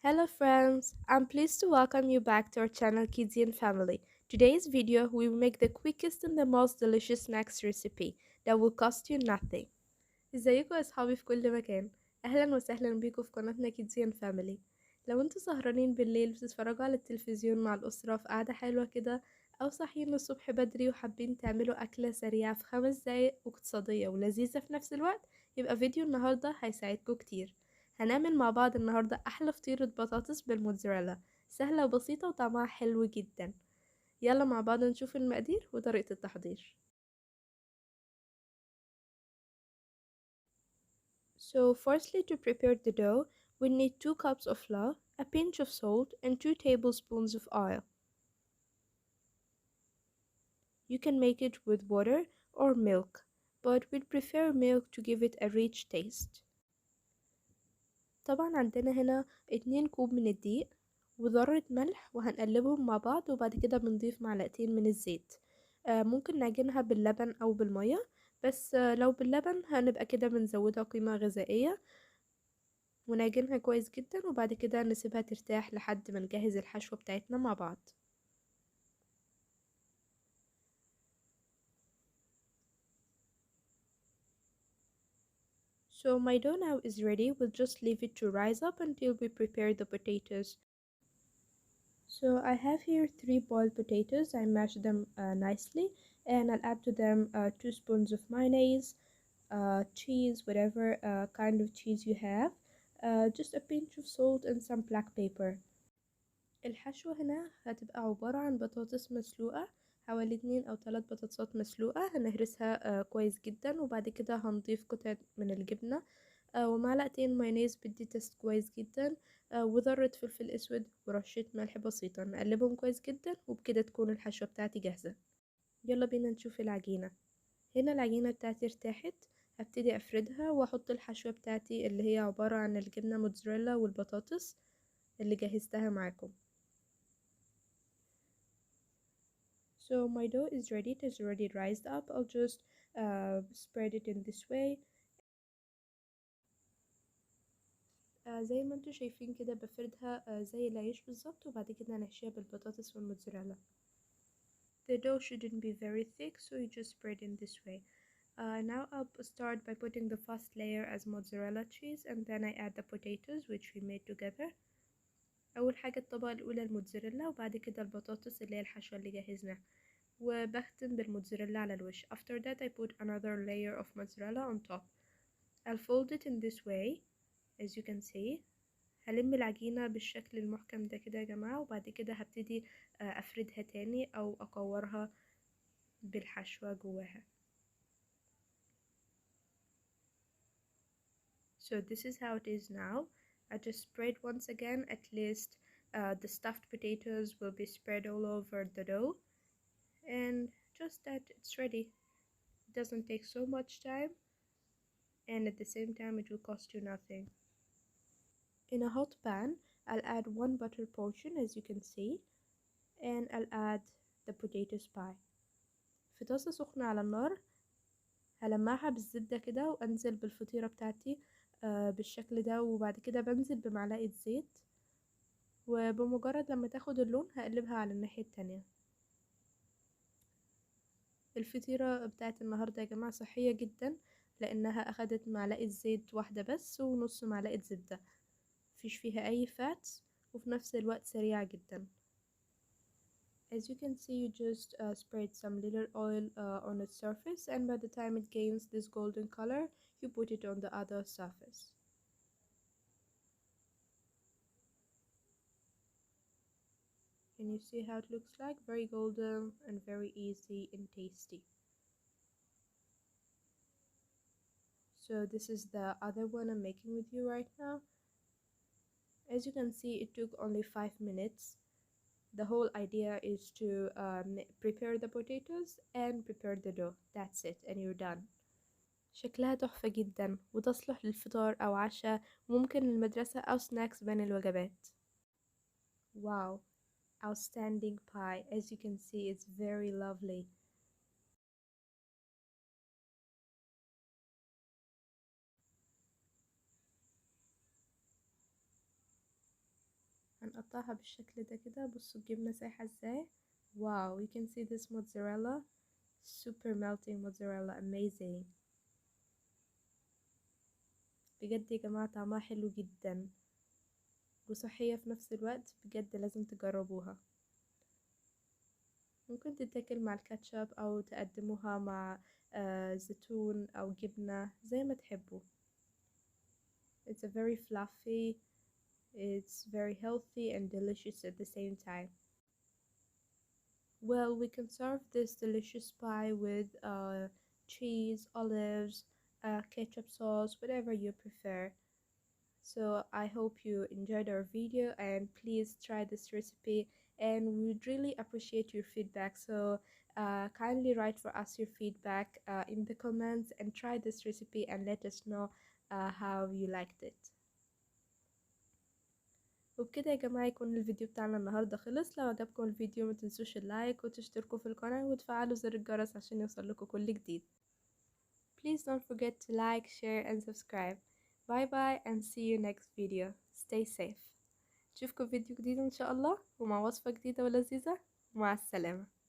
Hello friends, I'm pleased to welcome you back to our channel Kidsy and Family. Today's video we will make the quickest and the most delicious snacks recipe that will cost you nothing. ازيكم يا اصحابي في كل مكان؟ اهلا وسهلا بيكم في قناتنا كيدزي اند فاميلي. لو انتوا سهرانين بالليل بتتفرجوا على التلفزيون مع الاسره في قعده حلوه كده، او صاحيين الصبح بدري وحابين تعملوا اكله سريعه في 5 دقايق واقتصاديه ولذيذه في نفس الوقت، يبقى فيديو النهارده هيساعدكم كتير. هنعمل مع بعض النهارده احلى فطيره بطاطس بالموتزاريلا، سهله وبسيطه وطعمها حلو جدا. يلا مع بعض نشوف المقادير وطريقه التحضير. So firstly, to prepare the dough, we need 2 cups of flour, a pinch of salt, and 2 tablespoons of oil. You can make it with water or milk, but we'd prefer milk to give it a rich taste. طبعا عندنا هنا 2 كوب من الدقيق وذرة ملح، وهنقلبهم مع بعض وبعد كده بنضيف معلقتين من الزيت. ممكن نعجنها باللبن أو بالمية، بس لو باللبن هنبقى كده بنزودها قيمة غذائية، ونعجنها كويس جدا وبعد كده نسيبها ترتاح لحد ما نجهز الحشوة بتاعتنا مع بعض. So my dough now is ready. We'll just leave it to rise up until we prepare the potatoes. So I have here 3 boiled potatoes. I mashed them nicely, and I'll add to them 2 spoons of mayonnaise, cheese, whatever kind of cheese you have, just a pinch of salt and some black pepper. الحشوة هنا هتبقى عبارة عن بطاطس مسلوقة، حوالي 2 أو 3 بطاطسات مسلوقة هنهرسها كويس جدا، وبعد كده هنضيف قطعة من الجبنة، ومعلقتين مايونيز بدي تست كويس جدا، وذرة فلفل أسود ورشة ملح بسيطة. نقلبهم كويس جدا وبكده تكون الحشوة بتاعتي جاهزة. يلا بينا نشوف العجينة. هنا العجينة بتاعتي ارتاحت، هبتدي أفردها وأحط الحشوة بتاعتي اللي هي عبارة عن الجبنة موتزاريلا والبطاطس اللي جهزتها معاكم. So my dough is ready, it is already rised up. I'll just spread it in this way. زي ما انتوا شايفين كده بفردها زي العيش بالظبط، وبعد كده هنحشيها بالبطاطس والموتزاريلا. The dough shouldn't be very thick, so you just spread in this way. Now I'll start by putting the first layer as mozzarella cheese, and then I add the potatoes which we made together. أول حاجة الطبقة الأولى الموتزاريلا، وبعد كده البطاطس اللي هي الحشوة اللي جهزناها، وبختم بالموتزاريلا على الوش. After that I put another layer of mozzarella on top. I'll fold it in this way as you can see. هلم العجينة بالشكل المحكم ده كده يا جماعة، وبعد كده هبتدي أفردها تاني أو أكورها بالحشوة جواها. So this is how it is now. I just spread once again. At least the stuffed potatoes will be spread all over the dough, and just that it's ready. It doesn't take so much time, and at the same time it will cost you nothing. In a hot pan, I'll add 1 butter portion as you can see, and I'll add the potatoes pie. في طاسة سخنة على النار هلمعها بالزبدة كده وانزل بالفطيرة بتاعتي بالشكل ده، وبعد كده بنزل بمعلقة زيت، وبمجرد لما تاخد اللون هقلبها على الناحية التانية. الفطيرة بتاعت النهاردة يا جماعة صحية جدا، لانها اخدت معلقة زيت واحدة بس ونص معلقة زبدة، مفيش فيها اي فاتس، وفي نفس الوقت سريعة جدا. As you can see, you just spread some little oil on its surface, and by the time it gains this golden color, you put it on the other surface. And you see how it looks like? Very golden and very easy and tasty. So this is the other one I'm making with you right now. As you can see, it took only 5 minutes. The whole idea is to prepare the potatoes and prepare the dough. That's it, and you're done. شكلها تحفة جدا وتصلح للفطار أو عشاء، وممكن للمدرسة أو سناكس بين الوجبات. Wow, outstanding pie. As you can see, it's very lovely. هنقطعها بالشكل ده كده. بصوا الجبنة سايحة ازاي. واو, you can see this mozzarella, super melting mozzarella, amazing. بجد يا جماعة طعمها حلو جدا وصحية في نفس الوقت، بجد لازم تجربوها. ممكن تتاكل مع الكاتشب أو تقدموها مع زيتون أو جبنة زي ما تحبوا. It's a very fluffy, it's very healthy and delicious at the same time. Well, we can serve this delicious pie with cheese, olives, ketchup sauce, whatever you prefer. So I hope you enjoyed our video, and please try this recipe, and we would really appreciate your feedback. So kindly write for us your feedback in the comments, and try this recipe and let us know how you liked it. وبكده يا جماعة يكون الفيديو بتاعنا النهاردة خلص. لو عجبكم الفيديو ما تنسوش اللايك وتشتركوا في القناة وتفعلوا زر الجرس عشان يوصلكوا كل جديد. Please don't forget to like, share and subscribe. Bye bye and see you next video. Stay safe. نشوفكم في فيديو جديد إن شاء الله ومع وصفة جديدة ولذيذة. مع السلامة.